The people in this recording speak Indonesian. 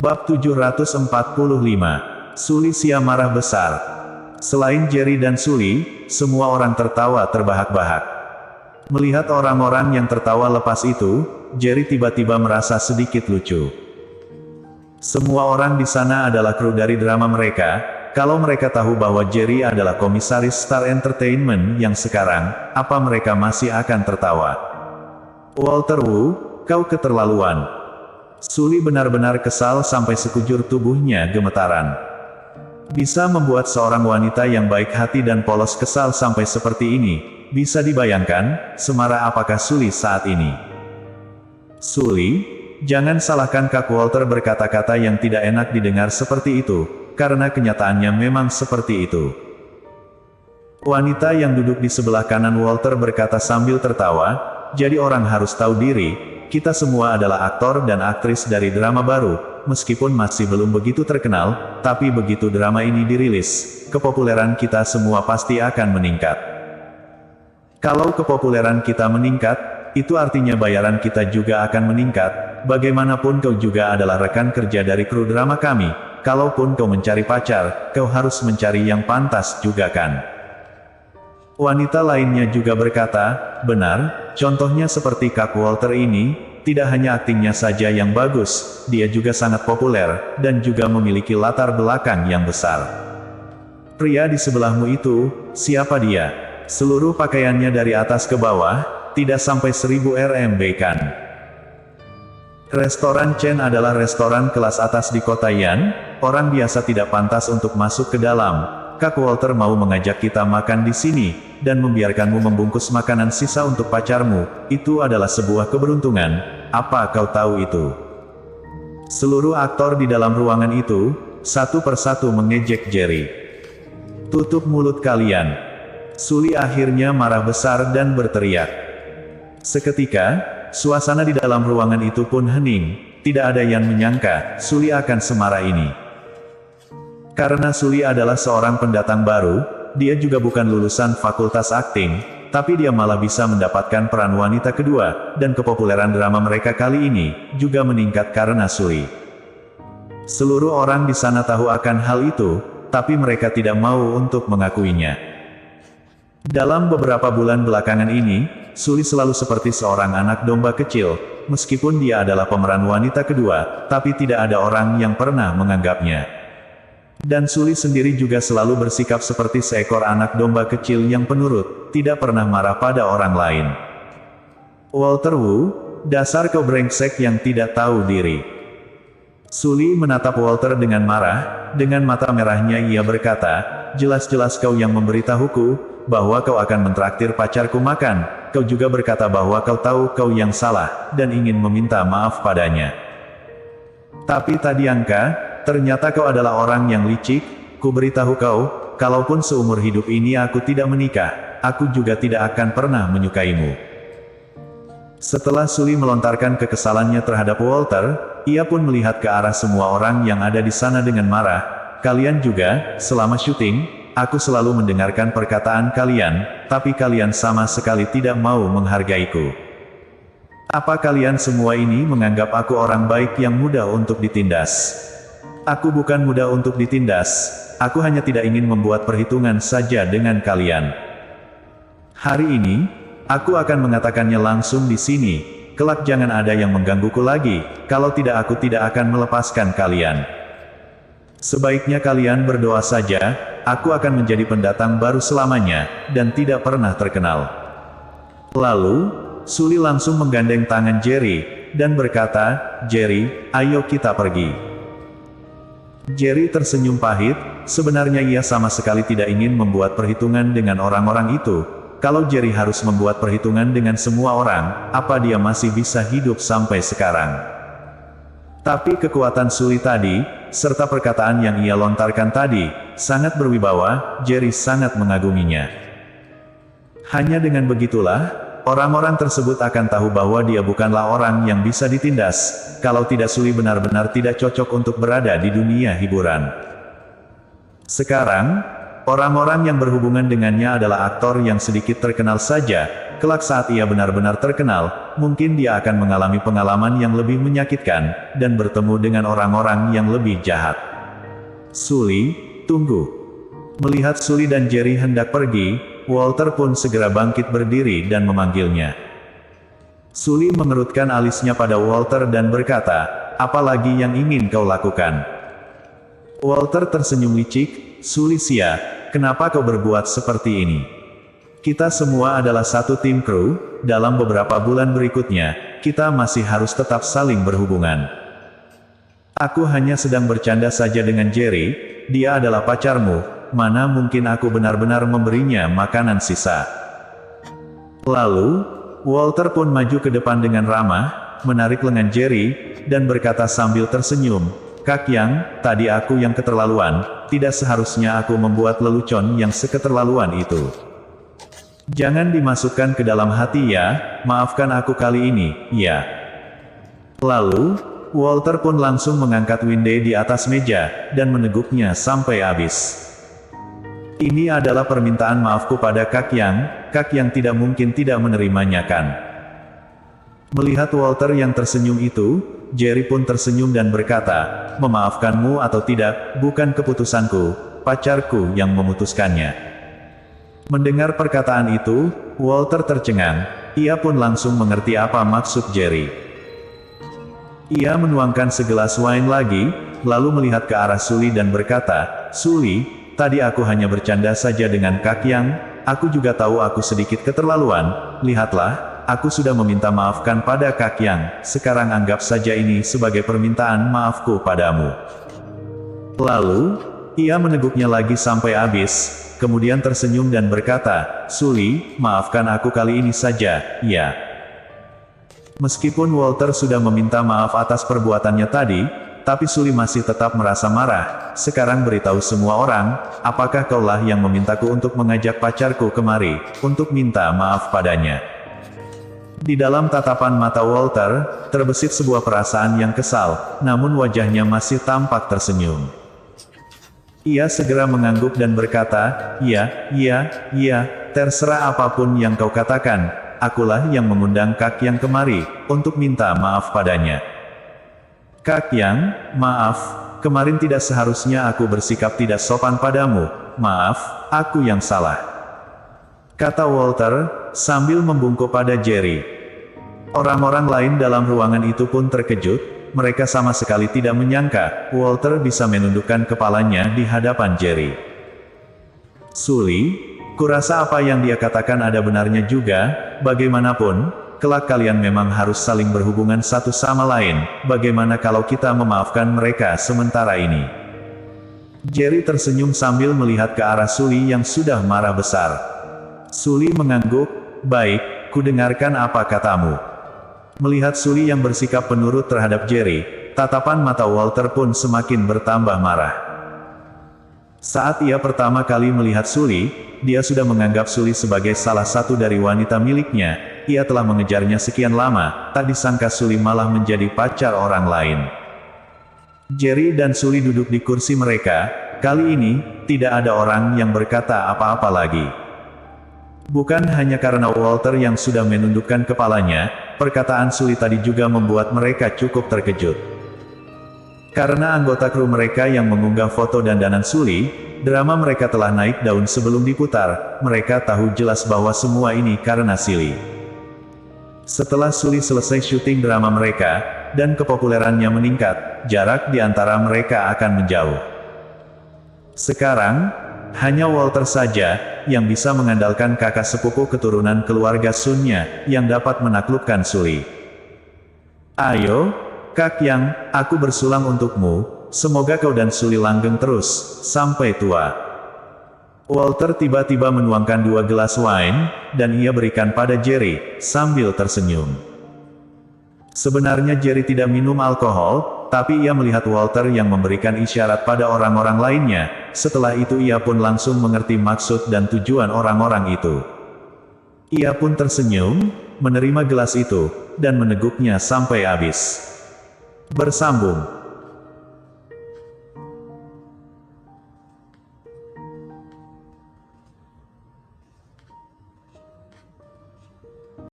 Bab 745. Sully Siap marah besar. Selain Jerry dan Sully, semua orang tertawa terbahak-bahak. Melihat orang-orang yang tertawa lepas itu, Jerry tiba-tiba merasa sedikit lucu. Semua orang di sana adalah kru dari drama mereka. Kalau mereka tahu bahwa Jerry adalah komisaris Star Entertainment yang sekarang, apa mereka masih akan tertawa? Walter Wu, kau keterlaluan. Sully benar-benar kesal sampai sekujur tubuhnya gemetaran. Bisa membuat seorang wanita yang baik hati dan polos kesal sampai seperti ini. Bisa dibayangkan, semarah apakah Sully saat ini. Sully, jangan salahkan Kak Walter berkata-kata yang tidak enak didengar seperti itu, karena kenyataannya memang seperti itu. Wanita yang duduk di sebelah kanan Walter berkata sambil tertawa, jadi orang harus tahu diri. Kita semua adalah aktor dan aktris dari drama baru, meskipun masih belum begitu terkenal, tapi begitu drama ini dirilis, kepopuleran kita semua pasti akan meningkat. Kalau kepopuleran kita meningkat, itu artinya bayaran kita juga akan meningkat. Bagaimanapun kau juga adalah rekan kerja dari kru drama kami, kalaupun kau mencari pacar, kau harus mencari yang pantas juga kan? Wanita lainnya juga berkata, benar, contohnya seperti Kak Walter ini, tidak hanya aktingnya saja yang bagus, dia juga sangat populer, dan juga memiliki latar belakang yang besar. Pria di sebelahmu itu, siapa dia? Seluruh pakaiannya dari atas ke bawah, tidak sampai 1000 RMB kan? Restoran Chen adalah restoran kelas atas di kota Yan, orang biasa tidak pantas untuk masuk ke dalam. Kak Walter mau mengajak kita makan di sini, dan membiarkanmu membungkus makanan sisa untuk pacarmu, itu adalah sebuah keberuntungan, apa kau tahu itu? Seluruh aktor di dalam ruangan itu, satu persatu mengejek Jerry. Tutup mulut kalian. Sully akhirnya marah besar dan berteriak. Seketika, suasana di dalam ruangan itu pun hening, tidak ada yang menyangka, Sully akan semarah ini. Karena Sully adalah seorang pendatang baru, dia juga bukan lulusan fakultas akting, tapi dia malah bisa mendapatkan peran wanita kedua, dan kepopuleran drama mereka kali ini, juga meningkat karena Sully. Seluruh orang di sana tahu akan hal itu, tapi mereka tidak mau untuk mengakuinya. Dalam beberapa bulan belakangan ini, Sully selalu seperti seorang anak domba kecil, meskipun dia adalah pemeran wanita kedua, tapi tidak ada orang yang pernah menganggapnya. Dan Sully sendiri juga selalu bersikap seperti seekor anak domba kecil yang penurut, tidak pernah marah pada orang lain. Walter Wu, dasar kau brengsek yang tidak tahu diri. Sully menatap Walter dengan marah, dengan mata merahnya ia berkata, jelas-jelas kau yang memberitahuku, bahwa kau akan mentraktir pacarku makan, kau juga berkata bahwa kau tahu kau yang salah, dan ingin meminta maaf padanya. Tapi tadi ternyata kau adalah orang yang licik, ku beritahu kau, kalaupun seumur hidup ini aku tidak menikah, aku juga tidak akan pernah menyukaimu. Setelah Sully melontarkan kekesalannya terhadap Walter, ia pun melihat ke arah semua orang yang ada di sana dengan marah. Kalian juga, selama syuting, aku selalu mendengarkan perkataan kalian, tapi kalian sama sekali tidak mau menghargaiku. Apa kalian semua ini menganggap aku orang baik yang mudah untuk ditindas? Aku bukan mudah untuk ditindas, aku hanya tidak ingin membuat perhitungan saja dengan kalian. Hari ini, aku akan mengatakannya langsung di sini, kelak jangan ada yang menggangguku lagi, kalau tidak aku tidak akan melepaskan kalian. Sebaiknya kalian berdoa saja, aku akan menjadi pendatang baru selamanya, dan tidak pernah terkenal. Lalu, Sully langsung menggandeng tangan Jerry, dan berkata, Jerry, ayo kita pergi. Jerry tersenyum pahit, sebenarnya ia sama sekali tidak ingin membuat perhitungan dengan orang-orang itu. Kalau Jerry harus membuat perhitungan dengan semua orang, apa dia masih bisa hidup sampai sekarang? Tapi kekuatan Sully tadi, serta perkataan yang ia lontarkan tadi, sangat berwibawa, Jerry sangat mengaguminya. Hanya dengan begitulah, orang-orang tersebut akan tahu bahwa dia bukanlah orang yang bisa ditindas, kalau tidak Sully benar-benar tidak cocok untuk berada di dunia hiburan. Sekarang, orang-orang yang berhubungan dengannya adalah aktor yang sedikit terkenal saja, kelak saat ia benar-benar terkenal, mungkin dia akan mengalami pengalaman yang lebih menyakitkan, dan bertemu dengan orang-orang yang lebih jahat. Sully, tunggu. Melihat Sully dan Jerry hendak pergi, Walter pun segera bangkit berdiri dan memanggilnya. Sully mengerutkan alisnya pada Walter dan berkata, "Apa lagi yang ingin kau lakukan?" Walter tersenyum licik, "Sully sia, kenapa kau berbuat seperti ini? Kita semua adalah satu tim kru, dalam beberapa bulan berikutnya, kita masih harus tetap saling berhubungan. Aku hanya sedang bercanda saja dengan Jerry, dia adalah pacarmu, mana mungkin aku benar-benar memberinya makanan sisa." Lalu, Walter pun maju ke depan dengan ramah, menarik lengan Jerry, dan berkata sambil tersenyum, "Kak Yang, tadi aku yang keterlaluan, tidak seharusnya aku membuat lelucon yang seketerlaluan itu. Jangan dimasukkan ke dalam hati ya, maafkan aku kali ini, ya." Lalu, Walter pun langsung mengangkat Windy di atas meja, dan meneguknya sampai habis. "Ini adalah permintaan maafku pada Kak Yang tidak mungkin tidak menerimanya kan?" Melihat Walter yang tersenyum itu, Jerry pun tersenyum dan berkata, "Memaafkanmu atau tidak, bukan keputusanku, pacarku yang memutuskannya." Mendengar perkataan itu, Walter tercengang, ia pun langsung mengerti apa maksud Jerry. Ia menuangkan segelas wine lagi, lalu melihat ke arah Sully dan berkata, "Sully, tadi aku hanya bercanda saja dengan Kak Yang, aku juga tahu aku sedikit keterlaluan, lihatlah, aku sudah meminta maafkan pada Kak Yang, sekarang anggap saja ini sebagai permintaan maafku padamu." Lalu, ia meneguknya lagi sampai habis, kemudian tersenyum dan berkata, "Sully, maafkan aku kali ini saja, ya." Meskipun Walter sudah meminta maaf atas perbuatannya tadi, tapi Sully masih tetap merasa marah. "Sekarang beritahu semua orang, apakah kaulah yang memintaku untuk mengajak pacarku kemari, untuk minta maaf padanya?" Di dalam tatapan mata Walter, terbesit sebuah perasaan yang kesal, namun wajahnya masih tampak tersenyum. Ia segera mengangguk dan berkata, iya, terserah apapun yang kau katakan, akulah yang mengundang Kak Yang kemari, untuk minta maaf padanya." "Kak Yang, maaf, kemarin tidak seharusnya aku bersikap tidak sopan padamu, maaf, aku yang salah," kata Walter, sambil membungkuk pada Jerry. Orang-orang lain dalam ruangan itu pun terkejut. Mereka sama sekali tidak menyangka, Walter bisa menundukkan kepalanya di hadapan Jerry. "Sully, kurasa apa yang dia katakan ada benarnya juga, bagaimanapun, kelak kalian memang harus saling berhubungan satu sama lain, bagaimana kalau kita memaafkan mereka sementara ini?" Jerry tersenyum sambil melihat ke arah Sully yang sudah marah besar. Sully mengangguk, "Baik, kudengarkan apa katamu." Melihat Sully yang bersikap penurut terhadap Jerry, tatapan mata Walter pun semakin bertambah marah. Saat ia pertama kali melihat Sully, dia sudah menganggap Sully sebagai salah satu dari wanita miliknya, ia telah mengejarnya sekian lama, tak disangka Sully malah menjadi pacar orang lain. Jerry dan Sully duduk di kursi mereka, kali ini, tidak ada orang yang berkata apa-apa lagi. Bukan hanya karena Walter yang sudah menundukkan kepalanya, perkataan Sully tadi juga membuat mereka cukup terkejut. Karena anggota kru mereka yang mengunggah foto dandanan Sully, drama mereka telah naik daun sebelum diputar, mereka tahu jelas bahwa semua ini karena Sully. Setelah Sully selesai syuting drama mereka, dan kepopulerannya meningkat, jarak di antara mereka akan menjauh. Sekarang, hanya Walter saja, yang bisa mengandalkan kakak sepupu keturunan keluarga Sunnya, yang dapat menaklukkan Sully. "Ayo, Kak Yang, aku bersulang untukmu, semoga kau dan Sully langgeng terus, sampai tua." Walter tiba-tiba menuangkan 2 gelas wine, dan ia berikan pada Jerry, sambil tersenyum. Sebenarnya Jerry tidak minum alkohol, tapi ia melihat Walter yang memberikan isyarat pada orang-orang lainnya, setelah itu ia pun langsung mengerti maksud dan tujuan orang-orang itu. Ia pun tersenyum, menerima gelas itu, dan meneguknya sampai habis. Bersambung.